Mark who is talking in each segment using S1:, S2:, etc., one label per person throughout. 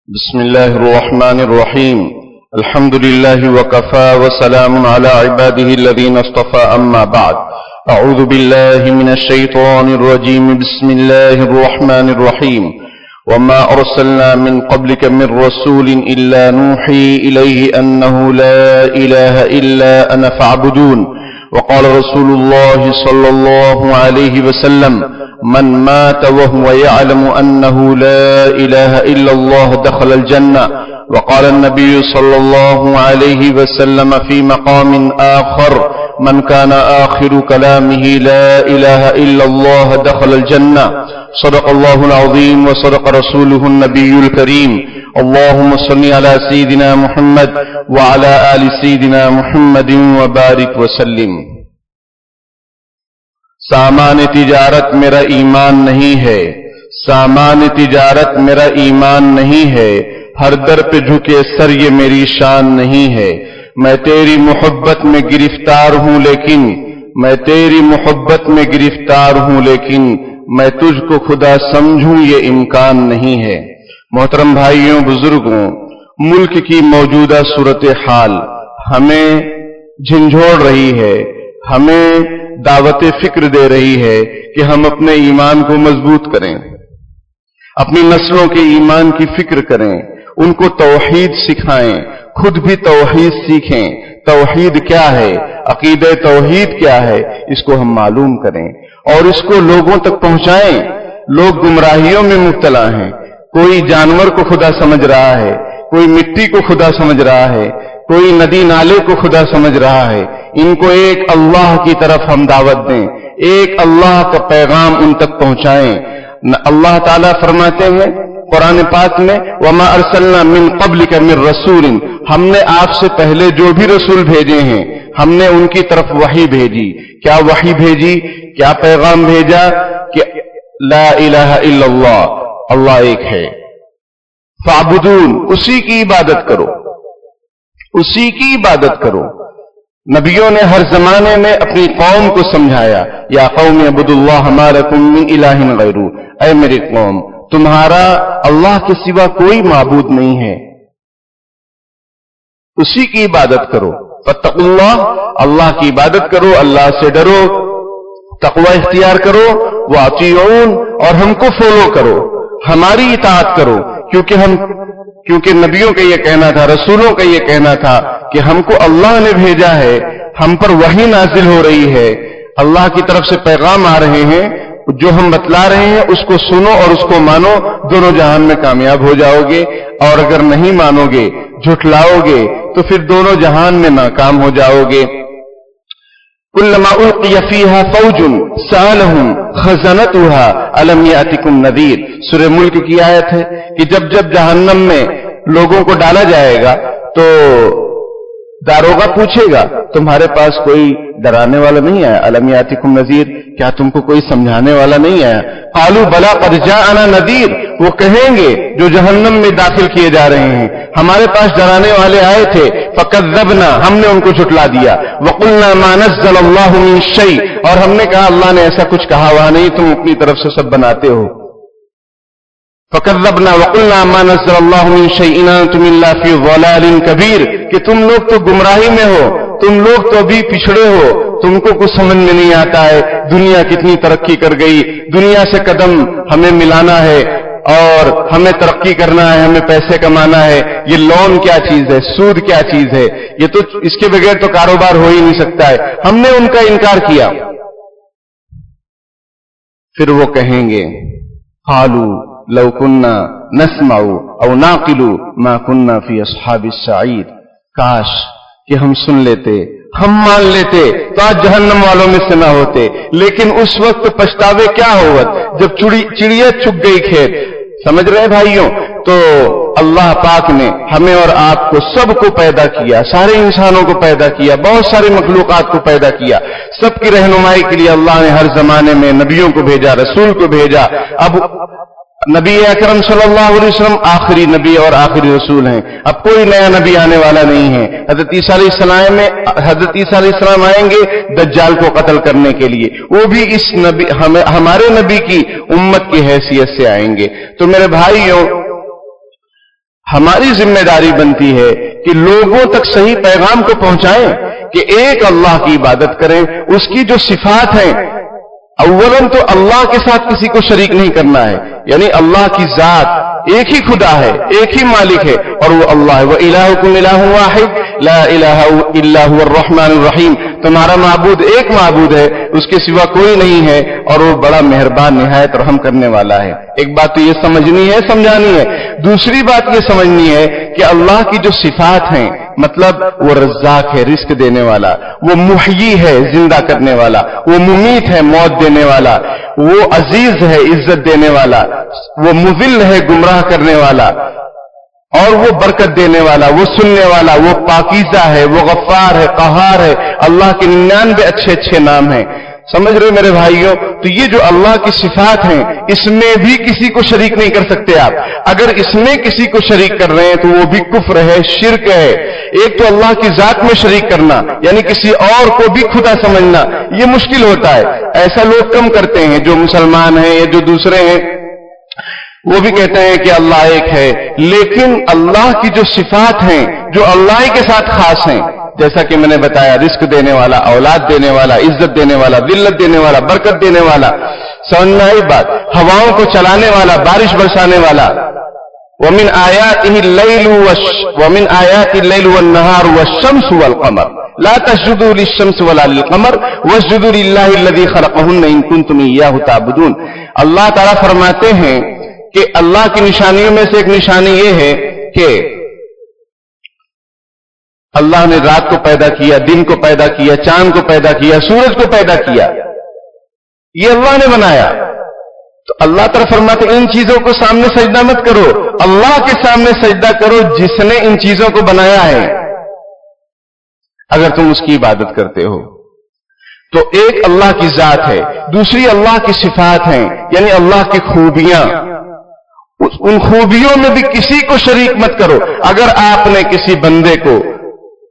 S1: بسم الله الرحمن الرحيم. الحمد لله وكفى وسلام على عباده الذين اصطفى أما بعد. أعوذ بالله من الشيطان الرجيم. بسم الله الرحمن الرحيم. وما أرسلنا من قبلك من رسول إلا نوحي إليه أنه لا إله إلا أنا فاعبدون. وقال رسول الله صلى الله عليه وسلم: من مات وهو يعلم أنه لا إله إلا الله دخل الجنة. وقال النبي صلى الله عليه وسلم في مقام آخر: من كان آخر كلامه لا إله إلا الله دخل الجنة. صدق الله العظيم وصدق رسوله النبي الكريم. اللهم صل على سيدنا محمد وعلى آل سيدنا محمد وبارك وسلم. سامان تجارت میرا ایمان نہیں ہے، سامان تجارت میرا ایمان نہیں ہے، ہر در پہ جھکے سر یہ میری شان نہیں ہے. میں تیری محبت میں گرفتار ہوں لیکن میں تیری محبت میں گرفتار ہوں لیکن میں تجھ کو خدا سمجھوں یہ امکان نہیں ہے. محترم بھائیوں، بزرگوں، ملک کی موجودہ صورتحال ہمیں جھنجھوڑ رہی ہے، ہمیں دعوت فکر دے رہی ہے کہ ہم اپنے ایمان کو مضبوط کریں، اپنی نسلوں کے ایمان کی فکر کریں، ان کو توحید سکھائیں، خود بھی توحید سیکھیں. توحید کیا ہے، عقیدہ توحید کیا ہے، اس کو ہم معلوم کریں اور اس کو لوگوں تک پہنچائیں. لوگ گمراہیوں میں مبتلا ہیں. کوئی جانور کو خدا سمجھ رہا ہے، کوئی مٹی کو خدا سمجھ رہا ہے، کوئی ندی نالے کو خدا سمجھ رہا ہے. ان کو ایک اللہ کی طرف ہم دعوت دیں، ایک اللہ کا پیغام ان تک پہنچائیں. اللہ تعالیٰ فرماتے ہیں قرآن پاک میں: وما ارسلنا من قبلک من رسول. ہم نے آپ سے پہلے جو بھی رسول بھیجے ہیں ہم نے ان کی طرف وحی بھیجی. کیا وحی بھیجی، کیا پیغام بھیجا؟ کہ لا الہ الا اللہ، اللہ ایک ہے. فاعبدون، اسی کی عبادت کرو، اسی کی عبادت کرو. نبیوں نے ہر زمانے میں اپنی قوم کو سمجھایا: یا قوم اعبدوا اللہ ما لکم من الہ غیرہ. اے میری قوم، تمہارا اللہ کے سوا کوئی معبود نہیں ہے، اسی کی عبادت کرو. فاتقوا اللہ، اللہ کی عبادت کرو، اللہ سے ڈرو، تقوی اختیار کرو. واطیعون، اور ہم کو فالو کرو، ہماری اطاعت کرو. کیونکہ نبیوں کا یہ کہنا تھا، رسولوں کا یہ کہنا تھا کہ ہم کو اللہ نے بھیجا ہے، ہم پر وحی نازل ہو رہی ہے، اللہ کی طرف سے پیغام آ رہے ہیں، جو ہم بتلا رہے ہیں اس کو سنو اور اس کو مانو، دونوں جہان میں کامیاب ہو جاؤ گے. اور اگر نہیں مانو گے، جھٹلاؤ گے، تو پھر دونوں جہان میں ناکام ہو جاؤ گے. کلما القی فیہا فوج سألہم خزنتہا الم یأتکم نذیر. سورہ ملک کی آیت ہے کہ جب جب جہنم میں لوگوں کو ڈالا جائے گا تو داروغہ پوچھے گا: تمہارے پاس کوئی ڈرانے والا نہیں آیا؟ الم یاتکم نذیر، کیا تم کو کوئی سمجھانے والا نہیں آیا؟ قالوا بلا قد جاءنا نذیر. وہ کہیں گے جو جہنم میں داخل کیے جا رہے ہیں: ہمارے پاس ڈرانے والے آئے تھے. فکذبنا، ہم نے ان کو جھٹلا دیا. وقلنا ما نزل اللہ من شیء، اور ہم نے کہا اللہ نے ایسا کچھ کہا ہوا نہیں، تم اپنی طرف سے سب بناتے ہو. فکذبنا وقلنا ما نزل اللہ من شیء ان انتم الا فی ضلال کبیر. کہ تم لوگ تو گمراہی میں ہو، تم لوگ تو ابھی پچھڑے ہو، تم کو کچھ سمجھ میں نہیں آتا ہے. دنیا کتنی ترقی کر گئی، دنیا سے قدم ہمیں ملانا ہے اور ہمیں ترقی کرنا ہے، ہمیں پیسے کمانا ہے. یہ لون کیا چیز ہے، سود کیا چیز ہے، یہ تو اس کے بغیر تو کاروبار ہو ہی نہیں سکتا ہے. ہم نے ان کا انکار کیا. پھر وہ کہیں گے: قالوا لو كنا نسمع او نعقل ما كنا في اصحاب السعير. کاش کہ ہم سن لیتے، ہم مان لیتے تو آج جہنم والوں میں سے نہ ہوتے. لیکن اس وقت پچھتاوے کیا ہوت جب چڑیا چگ گئی کھیت. سمجھ رہے بھائیوں؟ تو اللہ پاک نے ہمیں اور آپ کو سب کو پیدا کیا، سارے انسانوں کو پیدا کیا، بہت سارے مخلوقات کو پیدا کیا. سب کی رہنمائی کے لیے اللہ نے ہر زمانے میں نبیوں کو بھیجا، رسول کو بھیجا. اب نبی اکرم صلی اللہ علیہ وسلم آخری نبی اور آخری رسول ہیں. اب کوئی نیا نبی آنے والا نہیں ہے. حضرت عیسیٰ علیہ السلام آئیں گے دجال کو قتل کرنے کے لیے، وہ بھی اس نبی ہمارے نبی کی امت کی حیثیت سے آئیں گے. تو میرے بھائیوں، ہماری ذمہ داری بنتی ہے کہ لوگوں تک صحیح پیغام کو پہنچائیں کہ ایک اللہ کی عبادت کریں، اس کی جو صفات ہیں، اولاً تو اللہ کے ساتھ کسی کو شریک نہیں کرنا ہے، یعنی اللہ کی ذات ایک ہی خدا ہے، ایک ہی مالک ہے، اور وہ اللہ ہے۔ وَإِلَٰهُكُمْ إِلَٰهٌ وَاحِدٌ لَا إِلَٰهَ إِلَّا هُوَ الرَّحْمَٰنُ الرَّحِيمُ، تمہارا معبود ایک معبود ہے، اس کے سوا کوئی نہیں ہے، اور وہ بڑا مہربان نہایت رحم کرنے والا ہے۔ ایک بات تو یہ سمجھنی ہے، سمجھانی ہے۔ دوسری بات یہ سمجھنی ہے کہ اللہ کی جو صفات ہیں، مطلب وہ رزاق ہے، رزق دینے والا، وہ محیی ہے، زندہ کرنے والا، وہ ممیت ہے، موت دینے والا، وہ عزیز ہے، عزت دینے والا، وہ مذل ہے، گمراہ کرنے والا، اور وہ برکت دینے والا، وہ سننے والا، وہ پاکیزہ ہے، وہ غفار ہے، قہار ہے۔ اللہ کے 99 اچھے اچھے نام ہیں، سمجھ رہے میرے بھائیوں؟ تو یہ جو اللہ کی صفات ہیں، اس میں بھی کسی کو شریک نہیں کر سکتے آپ۔ اگر اس میں کسی کو شریک کر رہے ہیں تو وہ بھی کفر ہے، شرک ہے۔ ایک تو اللہ کی ذات میں شریک کرنا، یعنی کسی اور کو بھی خدا سمجھنا، یہ مشکل ہوتا ہے، ایسا لوگ کم کرتے ہیں۔ جو مسلمان ہیں یا جو دوسرے ہیں وہ بھی کہتے ہیں کہ اللہ ایک ہے، لیکن اللہ کی جو صفات ہیں جو اللہ ہی کے ساتھ خاص ہیں، جیسا کہ میں نے بتایا، رزق دینے والا، اولاد دینے والا، عزت دینے والا، ذلت دینے والا، برکت دینے والا، سمجھنا ہی بات، ہواؤں کو چلانے والا، بارش برسانے والا، وَمِنْ آيَاتِهِ اللَّيْلُ وَالنَّهَارُ وَالشَّمْسُ وَالْقَمَرُ لَا تَسْجُدُوا لِلشَّمْسِ وَلَا لِلْقَمَرِ وَاسْجُدُوا لِلَّهِ الَّذِي خَلَقَهُنَّ إِن كُنتُمْ إِيَّاهُ تَعْبُدُونَ۔ اللہ تعالیٰ فرماتے ہیں کہ اللہ کی نشانیوں میں سے ایک نشانی یہ ہے کہ اللہ نے رات کو پیدا کیا، دن کو پیدا کیا، چاند کو پیدا کیا، سورج کو پیدا کیا، یہ اللہ نے بنایا۔ تو اللہ تعالیٰ فرماتے ان چیزوں کو سامنے سجدہ مت کرو، اللہ کے سامنے سجدہ کرو جس نے ان چیزوں کو بنایا ہے، اگر تم اس کی عبادت کرتے ہو۔ تو ایک اللہ کی ذات ہے، دوسری اللہ کی صفات ہیں، یعنی اللہ کی خوبیاں، ان خوبیوں میں بھی کسی کو شریک مت کرو۔ اگر آپ نے کسی بندے کو،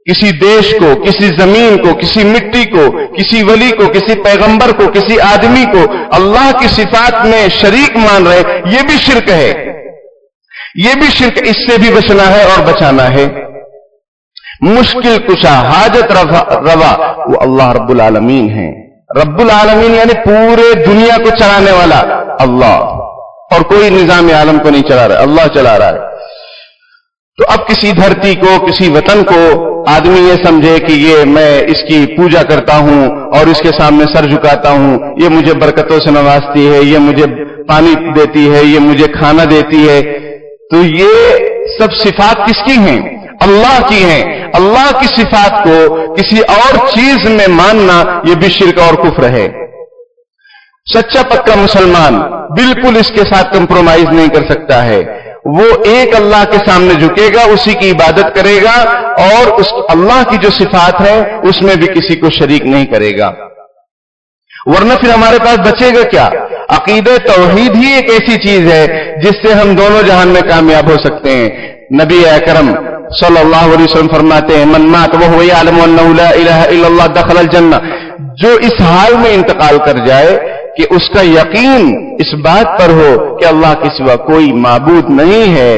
S1: کسی دیش کو، کسی زمین کو، کسی مٹی کو، کسی ولی کو، کسی پیغمبر کو، کسی آدمی کو اللہ کی صفات میں شریک مان رہے، یہ بھی شرک ہے، یہ بھی شرک، اس سے بھی بچنا ہے اور بچانا ہے۔ مشکل کشا، حاجت روا وہ اللہ رب العالمین ہیں۔ رب العالمین یعنی پورے دنیا کو چلانے والا اللہ، اور کوئی نظام عالم کو نہیں چلا رہا، اللہ چلا رہا ہے۔ تو اب کسی دھرتی کو، کسی وطن کو آدمی یہ سمجھے کہ یہ میں اس کی پوجا کرتا ہوں اور اس کے سامنے سر جھکاتا ہوں، یہ مجھے برکتوں سے نوازتی ہے، یہ مجھے پانی دیتی ہے، یہ مجھے کھانا دیتی ہے، تو یہ سب صفات کس کی ہیں؟ اللہ کی ہیں۔ اللہ کی صفات کو کسی اور چیز میں ماننا یہ بھی شرک اور کفر ہے۔ سچا پکا مسلمان بالکل اس کے ساتھ کمپرومائز نہیں کر سکتا ہے، وہ ایک اللہ کے سامنے جھکے گا، اسی کی عبادت کرے گا، اور اس اللہ کی جو صفات ہیں اس میں بھی کسی کو شریک نہیں کرے گا، ورنہ پھر ہمارے پاس بچے گا کیا؟ عقیدہ توحید ہی ایک ایسی چیز ہے جس سے ہم دونوں جہان میں کامیاب ہو سکتے ہیں۔ نبی اکرم صلی اللہ علیہ وسلم فرماتے ہیں من مات وهو يعلم انه لا اله الا الله دخل الجنہ، جو اس حال میں انتقال کر جائے کہ اس کا یقین اس بات پر ہو کہ اللہ کے سوا کوئی معبود نہیں ہے،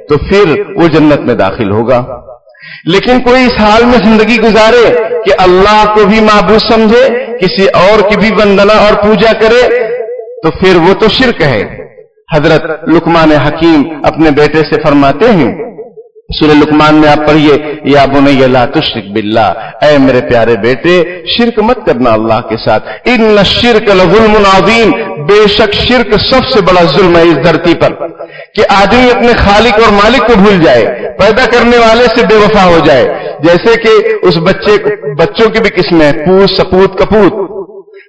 S1: تو پھر وہ جنت میں داخل ہوگا۔ لیکن کوئی اس حال میں زندگی گزارے کہ اللہ کو بھی معبود سمجھے، کسی اور کی بھی وندنا اور پوجا کرے، تو پھر وہ تو شرک ہے۔ حضرت لقمان حکیم اپنے بیٹے سے فرماتے ہیں، سورہ لقمان میں آپ پڑھیے، یا بنی لا تشرک باللہ، اے میرے پیارے بیٹے شرک مت کرنا اللہ کے ساتھ، ان الشرک لظلم عظیم، بے شک شرک سب سے بڑا ظلم ہے اس دھرتی پر، کہ آدمی اپنے خالق اور مالک کو بھول جائے، پیدا کرنے والے سے بے وفا ہو جائے۔ جیسے کہ اس بچوں کی بھی قسمیں ہیں، پوت، سپوت، کپوت۔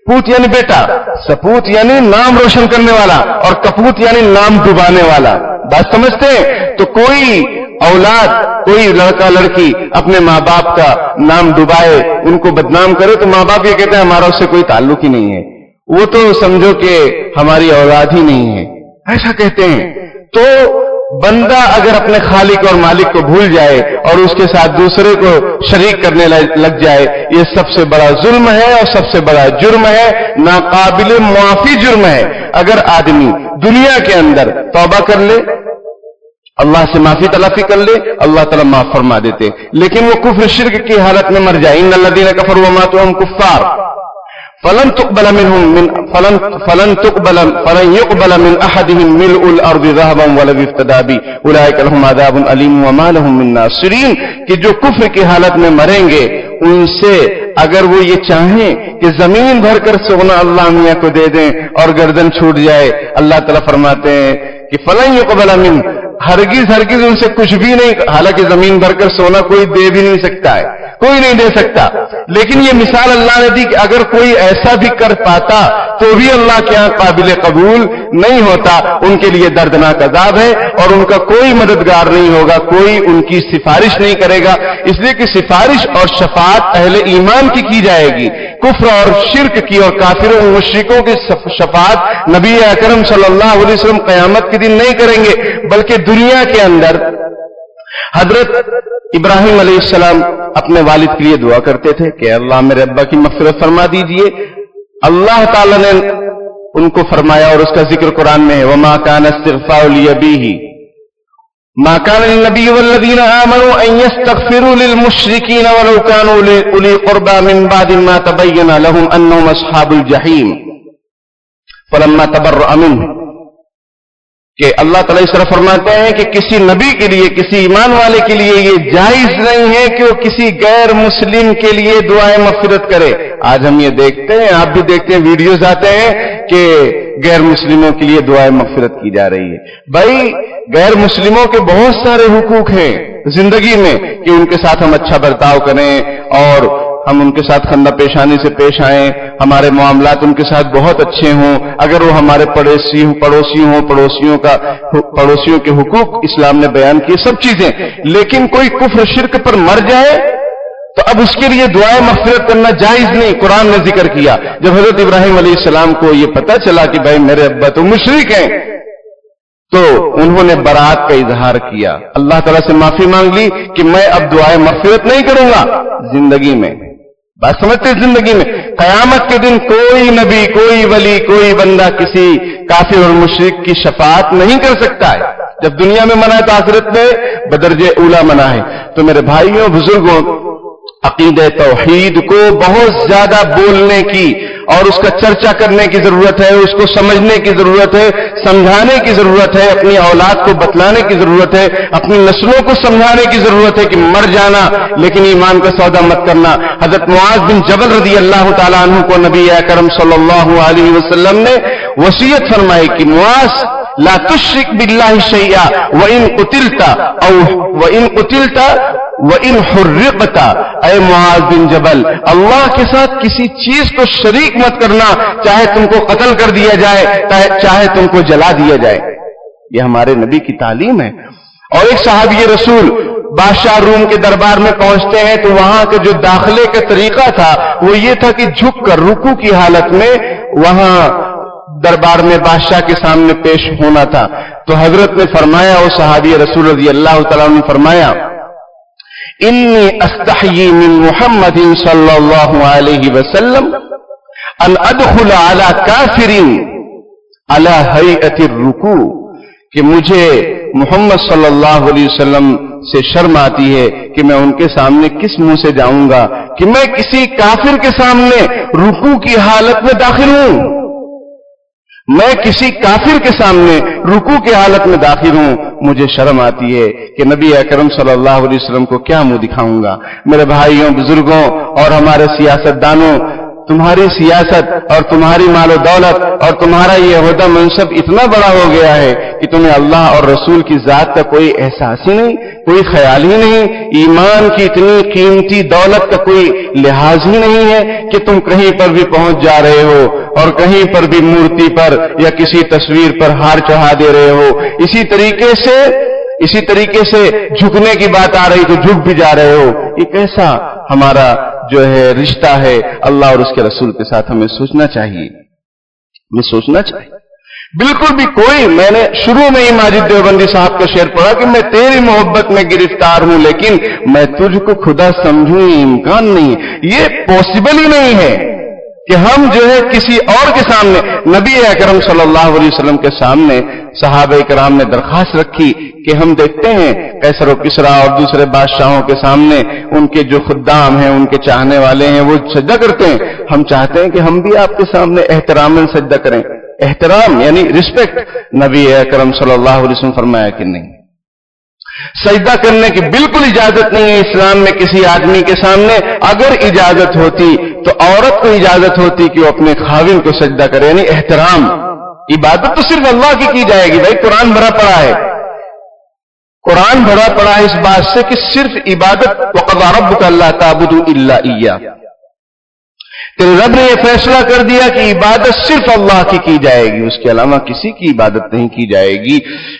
S1: پوت یعنی بیٹا، سپوت یعنی نام روشن کرنے والا، اور کپوت یعنی نام ڈبانے والا۔ بات سمجھتے ہیں؟ تو کوئی اولاد، کوئی لڑکا لڑکی اپنے ماں باپ کا نام ڈبائے، ان کو بدنام کرے، تو ماں باپ یہ کہتے ہیں ہمارا اس سے کوئی تعلق ہی نہیں ہے، وہ تو سمجھو کہ ہماری اولاد ہی نہیں ہے، ایسا کہتے ہیں۔ تو بندہ اگر اپنے خالق اور مالک کو بھول جائے اور اس کے ساتھ دوسرے کو شریک کرنے لگ جائے، یہ سب سے بڑا ظلم ہے اور سب سے بڑا جرم ہے، ناقابل معافی جرم ہے۔ اگر آدمی دنیا کے اندر توبہ کر لے، اللہ سے معافی تلافی کر لے، اللہ تعالیٰ معاف فرما دیتے، لیکن وہ کفر شرک کی حالت میں مر جائے، ان الذین کفروا وماتوا وهم کفار فلن يقبل من احدهم ملء الارض ذهبا ولو افتدى به اولئک لهم عذاب الیم وما لهم من ناصرین، کہ جو کفر کی حالت میں مریں گے ان سے اگر وہ یہ چاہیں کہ زمین بھر کر سونا اللہ میاں کو دے دیں اور گردن چھوٹ جائے، اللہ تعالیٰ فرماتے ہیں کہ فلن يقبل من، ہرگز ان سے کچھ بھی نہیں، حالانکہ زمین بھر کر سونا کوئی دے بھی نہیں سکتا ہے، کوئی نہیں دے سکتا، لیکن یہ مثال اللہ نے دی کہ اگر کوئی ایسا بھی کر پاتا تو بھی اللہ کے یہاں قابل قبول نہیں ہوتا، ان کے لیے دردناک عذاب ہے اور ان کا کوئی مددگار نہیں ہوگا، کوئی ان کی سفارش نہیں کرے گا، اس لیے کہ سفارش اور شفاعت اہل ایمان کی جائے گی، کفر اور شرک کی اور کافروں اور مشرکوں کی شفاعت نبی اکرم صلی اللہ علیہ وسلم قیامت کے دن نہیں کریں گے، بلکہ دنیا کے اندر حضرت ابراہیم علیہ السلام اپنے والد کے لیے دعا کرتے تھے کہ اللہ میرے ابا کی مغفرت فرما دیجئے، اللہ تعالی نے ان کو فرمایا اور اس کا ذکر قرآن میں ہے، وما كان استغفار لأبيه ما كان للنبي والذين آمنوا أن يستغفروا للمشركين ولو كانوا أولي قربى من بعد ما تبين لهم أنهم أصحاب الجحيم فلما تبرأ منه، کہ اللہ تعالیٰ اس طرح فرماتے ہیں کہ کسی نبی کے لیے، کسی ایمان والے کے لیے یہ جائز نہیں ہے کہ وہ کسی غیر مسلم کے لیے دعائیں مغفرت کرے۔ آج ہم یہ دیکھتے ہیں، آپ بھی دیکھتے ہیں، ویڈیوز آتے ہیں کہ غیر مسلموں کے لیے دعائیں مغفرت کی جا رہی ہے۔ بھائی غیر مسلموں کے بہت سارے حقوق ہیں زندگی میں کہ ان کے ساتھ ہم اچھا برتاؤ کریں اور ہم ان کے ساتھ خندہ پیشانی سے پیش آئیں، ہمارے معاملات ان کے ساتھ بہت اچھے ہوں، اگر وہ ہمارے پڑوسیوں کے حقوق اسلام نے بیان کیے، سب چیزیں، لیکن کوئی کفر شرک پر مر جائے تو اب اس کے لیے دعائیں مغفرت کرنا جائز نہیں۔ قرآن نے ذکر کیا جب حضرت ابراہیم علیہ السلام کو یہ پتا چلا کہ بھائی میرے ابا تو مشرک ہیں، تو انہوں نے برات کا اظہار کیا، اللہ تعالیٰ سے معافی مانگ لی کہ میں اب دعائیں مغفرت نہیں کروں گا زندگی میں۔ بات سمجھتے زندگی میں قیامت کے دن کوئی نبی، کوئی ولی، کوئی بندہ کسی کافر اور مشرک کی شفاعت نہیں کر سکتا ہے۔ جب دنیا میں منع ہے تو آخرت میں بدرجہ اولا منع ہے۔ تو میرے بھائیوں بزرگوں، عقیدہ توحید کو بہت زیادہ بولنے کی اور اس کا چرچا کرنے کی ضرورت ہے، اس کو سمجھنے کی ضرورت ہے، سمجھانے کی ضرورت ہے، اپنی اولاد کو بتلانے کی ضرورت ہے، اپنی نسلوں کو سمجھانے کی ضرورت ہے کہ مر جانا لیکن ایمان کا سودا مت کرنا۔ حضرت معاذ بن جبل رضی اللہ تعالیٰ عنہ کو نبی اکرم صلی اللہ علیہ وسلم نے وصیت فرمائی کہ معاذ لا تشرک باللہ شیئا وان قتلت وَإِنْ حُرِّقْتَ، اے معاذ بن جبل اللہ کے ساتھ کسی چیز کو شریک مت کرنا، چاہے تم کو قتل کر دیا جائے، چاہے تم کو جلا دیا جائے۔ یہ ہمارے نبی کی تعلیم ہے۔ اور ایک صحابی رسول بادشاہ روم کے دربار میں پہنچتے ہیں تو وہاں کے جو داخلے کا طریقہ تھا وہ یہ تھا کہ جھک کر رکوع کی حالت میں وہاں دربار میں بادشاہ کے سامنے پیش ہونا تھا۔ تو حضرت نے فرمایا، اور صحابی رسول رضی اللہ تعالیٰ نے فرمایا، انی استحیی من محمد صلی اللہ علیہ وسلم ان ادخل علی کافر علی ہیئۃ الرکوع، کہ مجھے محمد صلی اللہ علیہ وسلم سے شرم آتی ہے کہ میں ان کے سامنے کس منہ سے جاؤں گا کہ میں کسی کافر کے سامنے رکوع کی حالت میں داخل ہوں، میں کسی کافر کے سامنے رکوع کی حالت میں داخل ہوں، مجھے شرم آتی ہے کہ نبی اکرم صلی اللہ علیہ وسلم کو کیا منہ دکھاؤں گا۔ میرے بھائیوں بزرگوں اور ہمارے سیاست دانوں، تمہاری سیاست اور تمہاری مال و دولت اور تمہارا یہ عہدہ منصب اتنا بڑا ہو گیا ہے کہ تمہیں اللہ اور رسول کی ذات کا کوئی احساس ہی نہیں، کوئی خیال ہی نہیں، ایمان کی اتنی قیمتی دولت کا کوئی لحاظ ہی نہیں ہے کہ تم کہیں پر بھی پہنچ جا رہے ہو اور کہیں پر بھی مورتی پر یا کسی تصویر پر ہار چڑھا دے رہے ہو، اسی طریقے سے جھکنے کی بات آ رہی تو جھک بھی جا رہے ہو۔ یہ کیسا ہمارا جو ہے رشتہ ہے اللہ اور اس کے رسول کے ساتھ، ہمیں سوچنا چاہیے، بالکل بھی کوئی، میں نے شروع میں ہی ماجد دیوبندی صاحب کا شعر پڑھا کہ میں تیری محبت میں گرفتار ہوں لیکن میں تجھ کو خدا سمجھوں، امکان نہیں، یہ پاسبل ہی نہیں ہے کہ ہم جو ہے کسی اور کے سامنے، نبی اکرم صلی اللہ علیہ وسلم کے سامنے صحابہ کرام نے درخواست رکھی کہ ہم دیکھتے ہیں قیصر و کسریٰ اور دوسرے بادشاہوں کے سامنے ان کے جو خدام ہیں، ان کے چاہنے والے ہیں، وہ سجدہ کرتے ہیں، ہم چاہتے ہیں کہ ہم بھی آپ کے سامنے احتراماً سجدہ کریں۔ احترام یعنی رسپیکٹ، نبی اکرم صلی اللہ علیہ وسلم فرمایا کہ نہیں، سجدہ کرنے کی بالکل اجازت نہیں ہے اسلام میں کسی آدمی کے سامنے۔ اگر اجازت ہوتی تو عورت کو اجازت ہوتی کہ وہ اپنے خاوند کو سجدہ کرے، یعنی احترام۔ عبادت تو صرف اللہ کی جائے گی۔ بھائی قرآن بھرا پڑا ہے، قرآن بھرا پڑا ہے اس بات سے کہ صرف عبادت وَقَضَىٰ رَبُّكَ أَلَّا تَعْبُدُوا إِلَّا إِيَّاهُ، تیرے رب نے یہ فیصلہ کر دیا کہ عبادت صرف اللہ کی جائے گی، اس کے علاوہ کسی کی عبادت نہیں کی جائے گی۔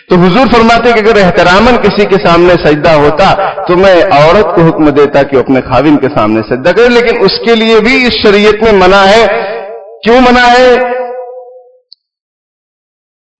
S1: تو حضور فرماتے کہ اگر احتراماً کسی کے سامنے سجدہ ہوتا تو میں عورت کو حکم دیتا کہ اپنے خاوند کے سامنے سجدہ کرے، لیکن اس کے لیے بھی اس شریعت میں منع ہے۔ کیوں منع ہے؟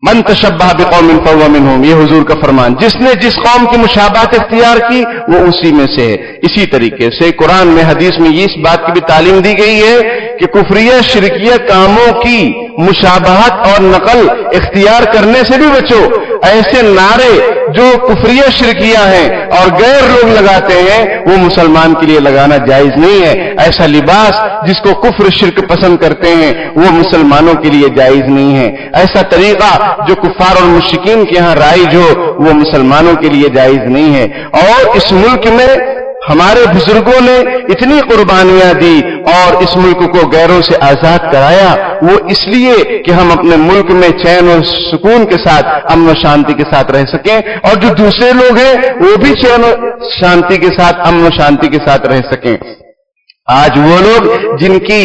S1: من تشبہ بقوم فہو منہم، یہ حضور کا فرمان، جس نے جس قوم کی مشابہت اختیار کی وہ اسی میں سے ہے۔ اسی طریقے سے قرآن میں حدیث میں یہ اس بات کی بھی تعلیم دی گئی ہے کہ کفریہ شرکیہ کاموں کی مشابہت اور نقل اختیار کرنے سے بھی بچو۔ ایسے نعرے جو کفریہ شرکیہ ہیں اور غیر لوگ لگاتے ہیں وہ مسلمان کے لیے لگانا جائز نہیں ہے۔ ایسا لباس جس کو کفر شرک پسند کرتے ہیں وہ مسلمانوں کے لیے جائز نہیں ہے۔ ایسا طریقہ جو کفار اور مشرکین کے ہاں رائج ہو وہ مسلمانوں کے لیے جائز نہیں ہے۔ اور اس ملک میں ہمارے بزرگوں نے اتنی قربانیاں دی اور اس ملک کو غیروں سے آزاد کرایا، وہ اس لیے کہ ہم اپنے ملک میں چین اور سکون کے ساتھ، امن و شانتی کے ساتھ رہ سکیں، اور جو دوسرے لوگ ہیں وہ بھی چین و شانتی کے ساتھ، امن و شانتی کے ساتھ رہ سکیں۔ آج وہ لوگ جن کی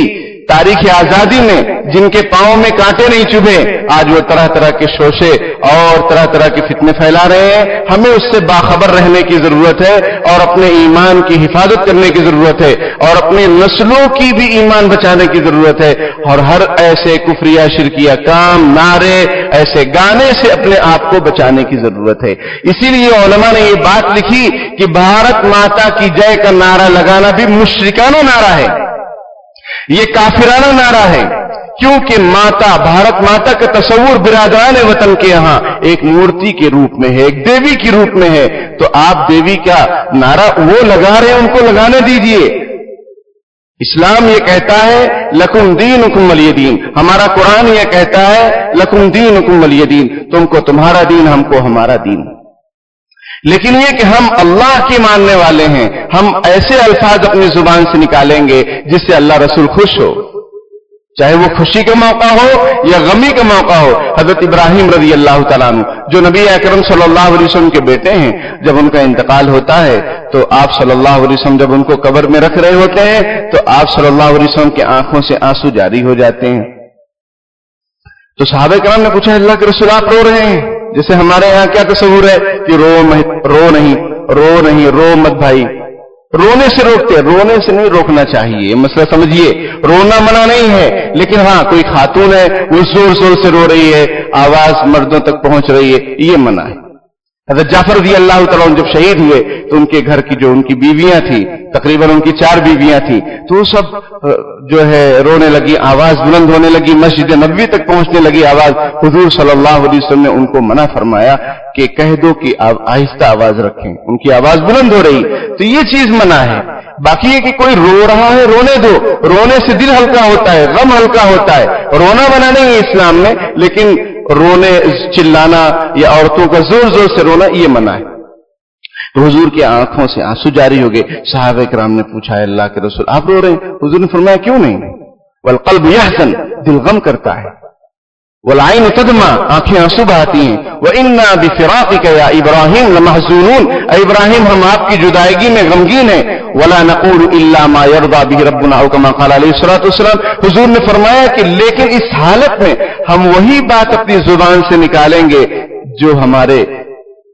S1: تاریخ آزادی میں جن کے پاؤں میں کانٹے نہیں چبھے، آج وہ طرح طرح کے شوشے اور طرح طرح کے فتنے پھیلا رہے ہیں۔ ہمیں اس سے باخبر رہنے کی ضرورت ہے اور اپنے ایمان کی حفاظت کرنے کی ضرورت ہے اور اپنی نسلوں کی بھی ایمان بچانے کی ضرورت ہے، اور ہر ایسے کفریہ شرکیہ کام، نعرے، ایسے گانے سے اپنے آپ کو بچانے کی ضرورت ہے۔ اسی لیے علماء نے یہ بات لکھی کہ بھارت ماتا کی جے کا نعرہ لگانا بھی مشرکانہ نعرہ ہے، یہ کافرانہ نعرہ ہے، کیونکہ ماتا، بھارت ماتا کا تصور برادران وطن کے یہاں ایک مورتی کے روپ میں ہے، ایک دیوی کے روپ میں ہے، تو آپ دیوی کا نعرہ وہ لگا رہے ہیں، ان کو لگانے دیجئے۔ اسلام یہ کہتا ہے لکم دینکم ولی دین، ہمارا قرآن یہ کہتا ہے لکم دینکم ولی دین، تم کو تمہارا دین، ہم کو ہمارا دین۔ لیکن یہ کہ ہم اللہ کے ماننے والے ہیں، ہم ایسے الفاظ اپنی زبان سے نکالیں گے جس سے اللہ رسول خوش ہو، چاہے وہ خوشی کا موقع ہو یا غمی کا موقع ہو۔ حضرت ابراہیم رضی اللہ تعالیٰ عنہ جو نبی اکرم صلی اللہ علیہ وسلم کے بیٹے ہیں، جب ان کا انتقال ہوتا ہے تو آپ صلی اللہ علیہ وسلم جب ان کو قبر میں رکھ رہے ہوتے ہیں تو آپ صلی اللہ علیہ وسلم کی آنکھوں سے آنسو جاری ہو جاتے ہیں۔ تو صحابہ کرام نے پوچھا اللہ کے رسول آپ رو رہے ہیں؟ جیسے ہمارے یہاں کیا تصور ہے کہ رو نہیں، رو مت بھائی، رونے سے روکتے، رونے سے نہیں روکنا چاہیے، یہ مسئلہ سمجھیے۔ رونا منع نہیں ہے، لیکن ہاں کوئی خاتون ہے وہ زور زور سے رو رہی ہے، آواز مردوں تک پہنچ رہی ہے، یہ منع ہے۔ حضرت جعفر رضی اللہ تعالیٰ عنہ جب شہید ہوئے تو ان کے گھر کی جو ان کی بیویاں تھیں، تقریباً ان کی 4 بیویاں تھیں، تو وہ سب جو ہے رونے لگی، آواز بلند ہونے لگی، مسجد نبوی تک پہنچنے لگی آواز۔ حضور صلی اللہ علیہ وسلم نے ان کو منع فرمایا کہ کہہ دو کہ آہستہ آواز رکھیں، ان کی آواز بلند ہو رہی، تو یہ چیز منع ہے۔ باقی یہ کہ کوئی رو رہا ہے رونے دو، رونے سے دل ہلکا ہوتا ہے، غم ہلکا ہوتا ہے، رونا منع نہیں ہے اسلام میں، لیکن رونے، چلانا یا عورتوں کا زور زور سے رونا یہ منع ہے۔ تو حضور کی آنکھوں سے آنسو جاری ہو گئے۔ صحابہ کرام نے پوچھا اللہ کے رسول آپ رو رہے ہیں؟ حضور نے فرمایا کیوں نہیں، والقلب یحزن، دل غم کرتا ہے، والعین تدمع، آنکھیں آنسو بہاتی ہیں، وَإِنَّا بِفِرَاقِكَ يَا إِبْرَاهِيمُ لَمَحْزُونُونَ، اے ابراہیم ہم آپ کی جدائیگی میں غمگین ہیں، وَلَا نَقُولُ إِلَّا مَا يَرْضَى بِهِ رَبُّنَا أَوْ كَمَا قَالَ عَلَيْهِ الصَّلَاةُ وَالسَّلَامُ۔ حضور نے فرمایا کہ لیکن اس حالت میں ہم وہی بات اپنی زبان سے نکالیں گے جو ہمارے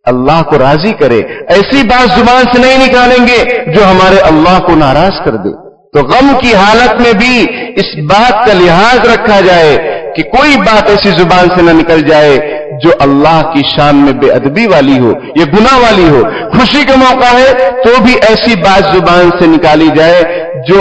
S1: اللہ کو راضی کرے، ایسی بات زبان سے نہیں نکالیں گے جو ہمارے اللہ کو ناراض کر دے۔ تو غم کی حالت میں بھی اس بات کا لحاظ رکھا جائے کہ کوئی بات ایسی زبان سے نہ نکل جائے جو اللہ کی شان میں بے ادبی والی ہو یا گناہ والی ہو۔ خوشی کا موقع ہے تو بھی ایسی بات زبان سے نکالی جائے جو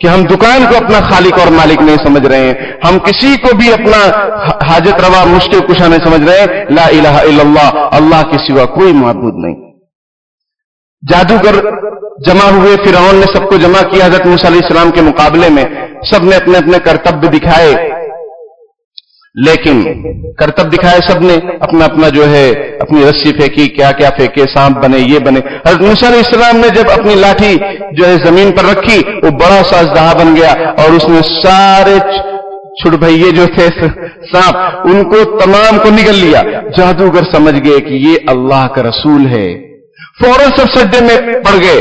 S1: کہ ہم دکان کو اپنا خالق اور مالک نہیں سمجھ رہے ہیں، ہم کسی کو بھی اپنا حاجت روا مشکل کشا نہیں سمجھ رہے ہیں. لا الہ الا اللہ، اللہ کے سوا کوئی معبود نہیں. جادوگر جمع ہوئے، فرعون نے سب کو جمع کیا حضرت موسیٰ علیہ السلام کے مقابلے میں. سب نے اپنے اپنے کرتب دکھائے، لیکن کرتب دکھائے سب نے اپنا اپنا جو ہے اپنی رسی پھینکی، کیا کیا پھینکے، سانپ بنے، یہ بنے. حضرت موسیٰ علیہ السلام نے جب اپنی لاٹھی جو ہے زمین پر رکھی، وہ بڑا سا اژدہا بن گیا اور اس نے سارے چھڑبھئیے جو تھے سانپ ان کو تمام کو نگل لیا. جادوگر سمجھ گئے کہ یہ اللہ کا رسول ہے، فوراً سب سجدے میں پڑ گئے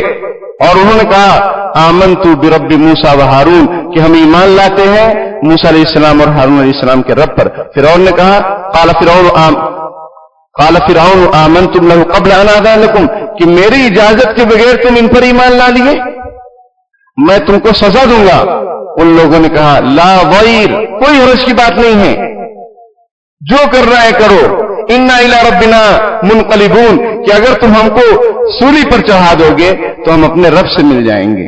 S1: اور انہوں نے کہا آمنت برب موسیٰ و ہارون، کہ ہم ایمان لاتے ہیں موسیٰ علیہ السلام اور ہارون علیہ السلام کے رب پر. فرعون نے کہا قال فرعون آمنتم له قبل ان آذن لكم، کہ میری اجازت کے بغیر تم ان پر ایمان لا لیے، میں تم کو سزا دوں گا. ان لوگوں نے کہا لا ضیر، کوئی حرج کی بات نہیں ہے، جو کر رہا ہے کرو. انا الی ربنا منقلبون، کہ اگر تم ہم کو سولی پر چڑھا دو گے تو ہم اپنے رب سے مل جائیں گے.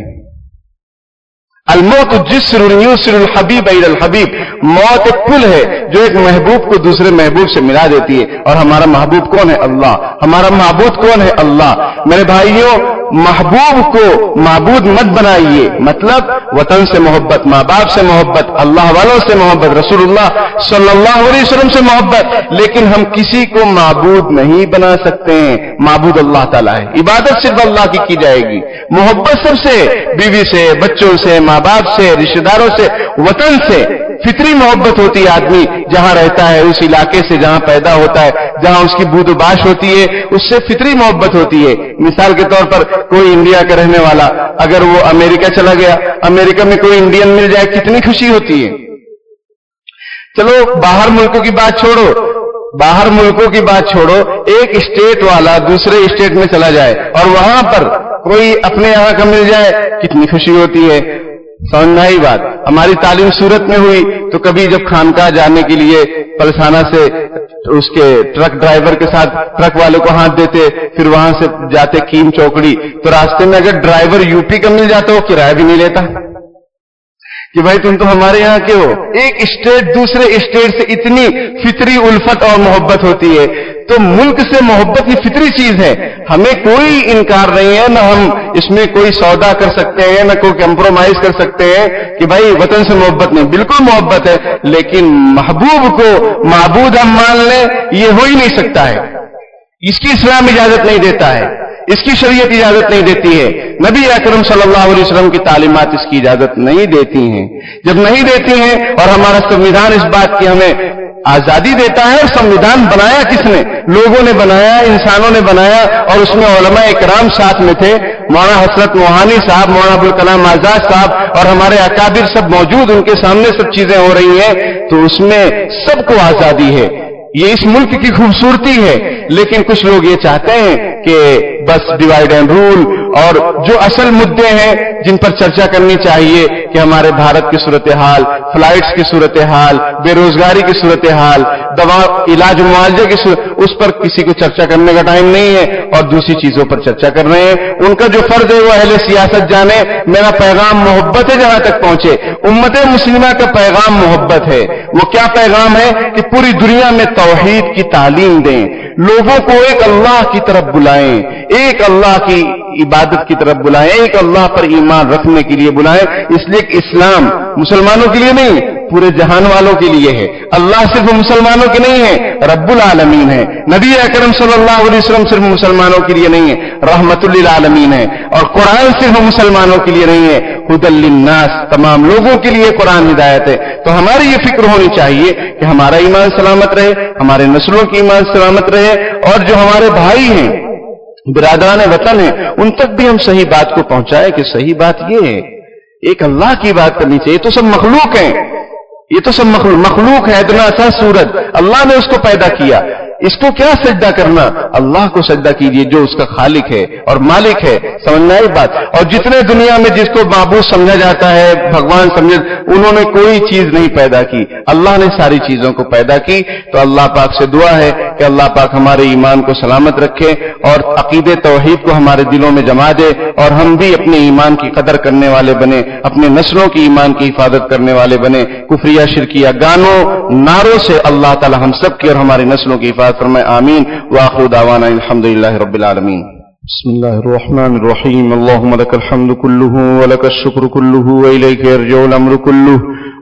S1: الموت جسر یوسر الحبیب الی الحبیب، موت ایک پل ہے جو ایک محبوب کو دوسرے محبوب سے ملا دیتی ہے. اور ہمارا محبوب کون ہے؟ اللہ. ہمارا معبود کون ہے؟ اللہ. میرے بھائیوں، محبوب کو معبود مت بنائیے. مطلب وطن سے محبت، ماں باپ سے محبت، اللہ والوں سے محبت، رسول اللہ صلی اللہ علیہ وسلم سے محبت، لیکن ہم کسی کو معبود نہیں بنا سکتے ہیں. معبود اللہ تعالیٰ ہے، عبادت صرف اللہ کی جائے گی. محبت سب سے، بیوی سے، بچوں سے، ماں باپ سے، رشتہ داروں سے، وطن سے. فطری محبت ہوتی ہے آدمی جہاں رہتا ہے، اس علاقے سے جہاں پیدا ہوتا ہے، جہاں اس کی بود و باش ہوتی ہے، اس سے فطری محبت ہوتی ہے. مثال کے طور پر کوئی انڈیا کا رہنے والا اگر وہ امریکہ چلا گیا، امریکہ میں کوئی انڈین مل جائے، کتنی خوشی ہوتی ہے. چلو باہر ملکوں کی بات چھوڑو، باہر ملکوں کی بات چھوڑو، ایک اسٹیٹ والا دوسرے اسٹیٹ میں چلا جائے اور وہاں پر کوئی اپنے یہاں کا مل جائے، کتنی خوشی ہوتی ہے. سمجھنا ہی بات. ہماری تعلیم صورت میں ہوئی تو کبھی جب خانقاہ جانے کے لیے پلسانہ سے اس کے ٹرک ڈرائیور کے ساتھ ٹرک والے کو ہاتھ دیتے، پھر وہاں سے جاتے کیم چوکڑی، تو راستے میں اگر ڈرائیور یو پی کا مل جاتا وہ کرایہ بھی نہیں لیتا کہ بھائی تم تو ہمارے یہاں کے ہو. ایک اسٹیٹ دوسرے اسٹیٹ سے اتنی فطری الفت اور محبت ہوتی ہے. تو ملک سے محبت یہ فطری چیز ہے، ہمیں کوئی انکار نہیں ہے، نہ ہم اس میں کوئی سودا کر سکتے ہیں، نہ کوئی کمپرومائز کر سکتے ہیں کہ بھائی وطن سے محبت نہیں. بالکل محبت ہے، لیکن محبوب کو معبود ہم مان لیں یہ ہو ہی نہیں سکتا ہے. اس کی اسلام اجازت نہیں دیتا ہے، اس کی شریعت اجازت نہیں دیتی ہے، نبی اکرم صلی اللہ علیہ وسلم کی تعلیمات اس کی اجازت نہیں دیتی ہیں. جب نہیں دیتی ہیں اور ہمارا سنویدھان اس بات کی ہمیں آزادی دیتا ہے، اور سنویدھان بنایا کس نے؟ لوگوں نے بنایا، انسانوں نے بنایا، اور اس میں علماء اکرام ساتھ میں تھے. مولانا حسرت موہانی صاحب، مولانا ابوالکلام آزاد صاحب اور ہمارے اکابر سب موجود، ان کے سامنے سب چیزیں ہو رہی ہیں. تو اس میں سب کو آزادی ہے. یہ اس ملک کی خوبصورتی ہے. لیکن کچھ لوگ یہ چاہتے ہیں کہ بس ڈیوائڈ اینڈ رول، اور جو اصل مدے ہیں جن پر چرچا کرنی چاہیے کہ ہمارے بھارت کی صورتحال، فلائٹس کی صورتحال، بے روزگاری کی صورتحال، دوا علاج و معالجے کی اس پر کسی کو چرچا کرنے کا ٹائم نہیں ہے، اور دوسری چیزوں پر چرچا کر رہے ہیں. ان کا جو فرض ہے وہ اہل سیاست جانے. میرا پیغام محبت ہے جہاں تک پہنچے. امت مسلمہ کا پیغام محبت ہے. وہ کیا پیغام ہے؟ کہ پوری دنیا میں توحید کی تعلیم دیں، لوگوں کو ایک اللہ کی طرف بلائیں، ایک اللہ کی عبادت کی طرف بلائیں، ایک اللہ پر ایمان رکھنے کے لیے بلائیں. اس لیے کہ اسلام مسلمانوں کے لیے نہیں، پورے جہان والوں کے لیے ہے. اللہ صرف مسلمانوں کے نہیں ہے، رب العالمین ہے. نبی اکرم صلی اللہ علیہ وسلم صرف مسلمانوں کے لیے نہیں ہے، رحمت للعالمین ہے. اور قرآن صرف مسلمانوں کے لیے نہیں ہے، ہدی للناس، تمام لوگوں کے لیے قرآن ہدایت ہے. تو ہماری یہ فکر ہونی چاہیے کہ ہمارا ایمان سلامت رہے، ہمارے نسلوں کی ایمان سلامت رہے، اور جو ہمارے بھائی ہیں، برادران وطن ہیں، ان تک بھی ہم صحیح بات کو پہنچائے کہ صحیح بات یہ ہے، ایک اللہ کی بات کرنی چاہیے. تو سب مخلوق ہیں، یہ تو سب مخلوق ہے. ادنا سا سورج اللہ نے اس کو پیدا کیا. اس کو کیا سجدہ کرنا؟ اللہ کو سجدہ کیجیے جو اس کا خالق ہے اور مالک ہے. سمجھنا ہے بات. اور جتنے دنیا میں جس کو معبود سمجھا جاتا ہے، بھگوان سمجھے، انہوں نے کوئی چیز نہیں پیدا کی، اللہ نے ساری چیزوں کو پیدا کی. تو اللہ پاک سے دعا ہے کہ اللہ پاک ہمارے ایمان کو سلامت رکھے اور عقید توحید کو ہمارے دلوں میں جما دے، اور ہم بھی اپنے ایمان کی قدر کرنے والے بنے، اپنے نسلوں کی ایمان کی حفاظت کرنے والے بنے. کفریہ شرکیہ گانوں نعروں سے اللہ تعالی ہم سب کی اور ہماری نسلوں کی حفاظت فرمائے. آمین. وآخر دعوانا الحمدللہ رب العالمین. بسم اللہ الرحمن الرحیم. اللهم لك الحمد كله ولك الشكر كله وإليك يرجع الأمر كله.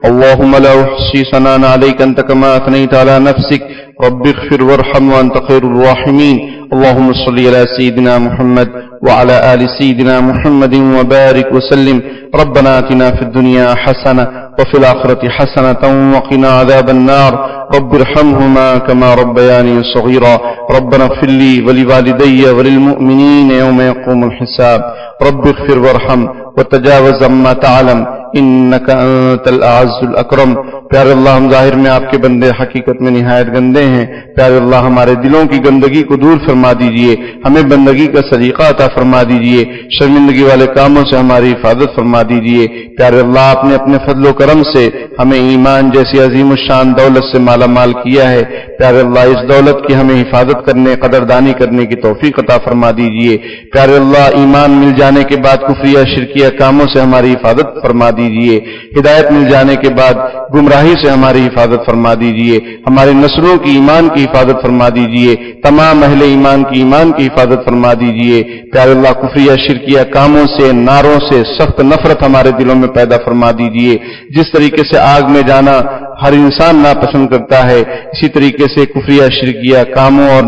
S1: اللهم لا أحصي ثناء عليك أنت كما أثنيت على نفسك. رب اغفر وارحم وأنت خير الراحمين. اللهم صل على سيدنا محمد وعلى آل سيدنا محمد وبارك وسلم. ربنا آتنا في الدنيا حسنة وفي الآخرة حسنة وقنا عذاب النار. رب ارحمهما كما ربياني صغيرا. ربنا اغفر لي ولوالدي وللمؤمنين يوم يقوم الحساب. رب اغفر وارحم وتجاوز عما تعلم انك انت الاعز الاکرم. پیارے اللہ، ہم ظاہر میں آپ کے بندے، حقیقت میں نہایت گندے ہیں. پیارے اللہ، ہمارے دلوں کی گندگی کو دور فرما دیجئے، ہمیں بندگی کا سلیقہ عطا فرما دیجئے، شرمندگی والے کاموں سے ہماری حفاظت فرما دیجئے. پیارے اللہ، آپ نے اپنے فضل و کرم سے ہمیں ایمان جیسی عظیم الشان دولت سے مالا مال کیا ہے. پیارے اللہ، اس دولت کی ہمیں حفاظت کرنے، قدردانی کرنے کی توفیق عطا فرما دیجئے. پیارے اللہ، ایمان مل جانے کے بعد کفریہ شرکیہ کاموں سے ہماری حفاظت فرما دیجئے. ہدایت مل جانے کے بعد گمراہی سے ہماری حفاظت فرما دیجئے. ہماری نسلوں کی ایمان کی حفاظت فرما دیجئے. تمام اہل ایمان کی حفاظت فرما دیجئے. پیارے اللہ، کفریہ شرکیہ کاموں سے، نعروں سے سخت نفرت ہمارے دلوں میں پیدا فرما دیجئے. جس طریقے سے آگ میں جانا ہر انسان ناپسند کرتا ہے، اسی طریقے سے کفریہ شرکیہ کاموں اور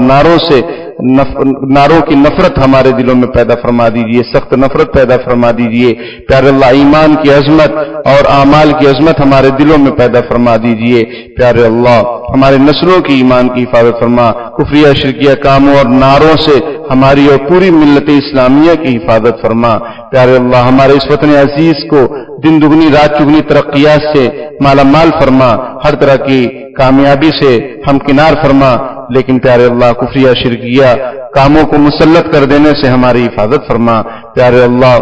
S1: نعروں کی نفرت ہمارے دلوں میں پیدا فرما دیجئے، سخت نفرت پیدا فرما دیجئے. پیارے اللہ، ایمان کی عظمت اور اعمال کی عظمت ہمارے دلوں میں پیدا فرما دیجئے. پیارے اللہ، ہمارے نسلوں کی ایمان کی حفاظت فرما، کفریہ شرکیہ کاموں اور نعروں سے ہماری اور پوری ملت اسلامیہ کی حفاظت فرما. پیارے اللہ، ہمارے اس وطن عزیز کو دن دگنی رات چگنی ترقیات سے مالا مال فرما، ہر طرح کی کامیابی سے ہمکنار فرما. لیکن پیارے اللہ، کفریہ شرکیہ کاموں کو مسلط کر دینے سے ہماری حفاظت فرما. پیارے اللہ،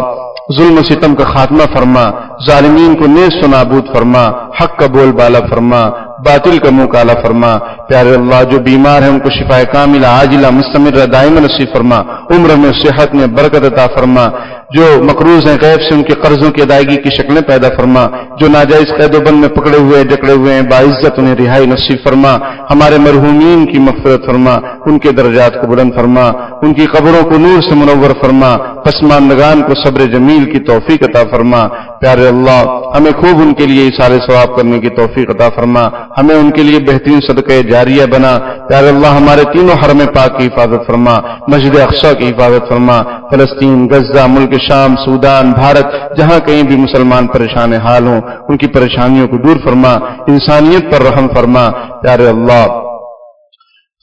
S1: ظلم و ستم کا خاتمہ فرما، ظالمین کو نیست و نابود فرما، حق کا بول بالا فرما، باطل کا منہ کالا فرما. پیارے اللہ، جو بیمار ہیں ان کو شفا کاملہ عاجلہ مستمرہ دائمہ نصیب فرما، عمر میں صحت میں برکت عطا فرما. جو مقروض ہیں غیب سے ان کے قرضوں کی ادائیگی کی شکلیں پیدا فرما. جو ناجائز قید و بند میں پکڑے ہوئے جکڑے ہوئے ہیں باعزت انہیں رہائی نصیب فرما. ہمارے مرحومین کی مغفرت فرما، ان کے درجات کو بلند فرما، ان کی قبروں کو نور سے منور فرما، پسماندگان کو صبر جمیل کی توفیق عطا فرما. پیارے اللہ، ہمیں خوب ان کے لیے اثار ثواب کرنے کی توفیق عطا فرما، ہمیں ان کے لیے بہترین صدقہ جاریہ بنا. پیارے اللہ، ہمارے تینوں حرم پاک کی حفاظت فرما، مسجد اقصی کی حفاظت فرما. فلسطین، غزہ، ملک شام، سودان، بھارت، جہاں کہیں بھی مسلمان پریشان حال ہوں ان کی پریشانیوں کو دور فرما، انسانیت پر رحم فرما. پیارے اللہ،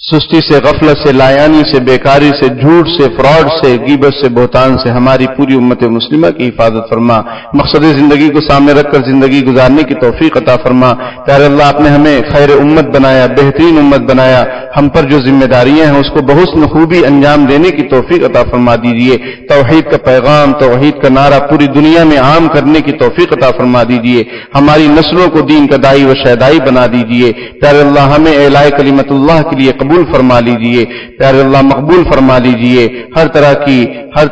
S1: سستی سے، غفلت سے، لایانی سے، بیکاری سے، جھوٹ سے، فراڈ سے، غیبت سے، بہتان سے ہماری پوری امت مسلمہ کی حفاظت فرما. مقصد زندگی کو سامنے رکھ کر زندگی گزارنے کی توفیق عطا فرما. پیارے اللہ، آپ نے ہمیں خیر امت بنایا، بہترین امت بنایا. ہم پر جو ذمہ داریاں ہیں اس کو بحسن خوبی انجام دینے کی توفیق عطا فرما دیجیے. توحید کا پیغام، توحید کا نعرہ پوری دنیا میں عام کرنے کی توفیق عطا فرما دیجیے. ہماری نسلوں کو دین کا دائی و شہدائی بنا دیجیے. پیارے اللہ، ہمیں اعلاء کلمت اللہ کے لیے قبول فرما لیجئے. پیارے اللہ، مقبول فرما لیجئے. ہر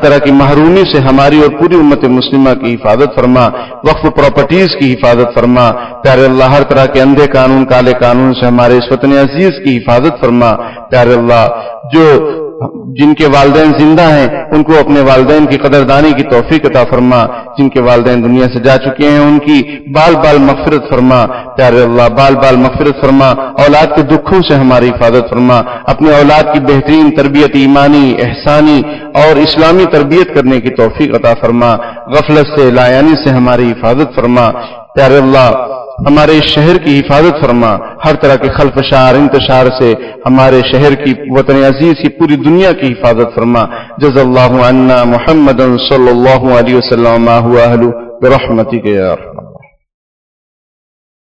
S1: طرح کی محرومی سے ہماری اور پوری امت مسلمہ کی حفاظت فرما. وقف پراپرٹیز کی حفاظت فرما. پیارے اللہ، ہر طرح کے اندھے قانون، کالے قانون سے ہمارے اس وطن عزیز کی حفاظت فرما. پیارے اللہ، جن کے والدین زندہ ہیں ان کو اپنے والدین کی قدردانی کی توفیق عطا فرما. جن کے والدین دنیا سے جا چکے ہیں ان کی بال بال مغفرت فرما. پیارے اللہ، بال بال مغفرت فرما. اولاد کے دکھوں سے ہماری حفاظت فرما. اپنے اولاد کی بہترین تربیت ایمانی، احسانی اور اسلامی تربیت کرنے کی توفیق عطا فرما. غفلت سے، لایانی سے ہماری حفاظت فرما. پیارے اللہ، ہمارے شہر کی حفاظت فرما. ہر طرح کے خلفشار، انتشار سے ہمارے شہر کی، وطن عزیز کی پوری دنیا کی حفاظت فرما. جزا اللہ عنا محمد صلی اللہ علیہ وسلم ما هو اہلہ برحمتک یا رب.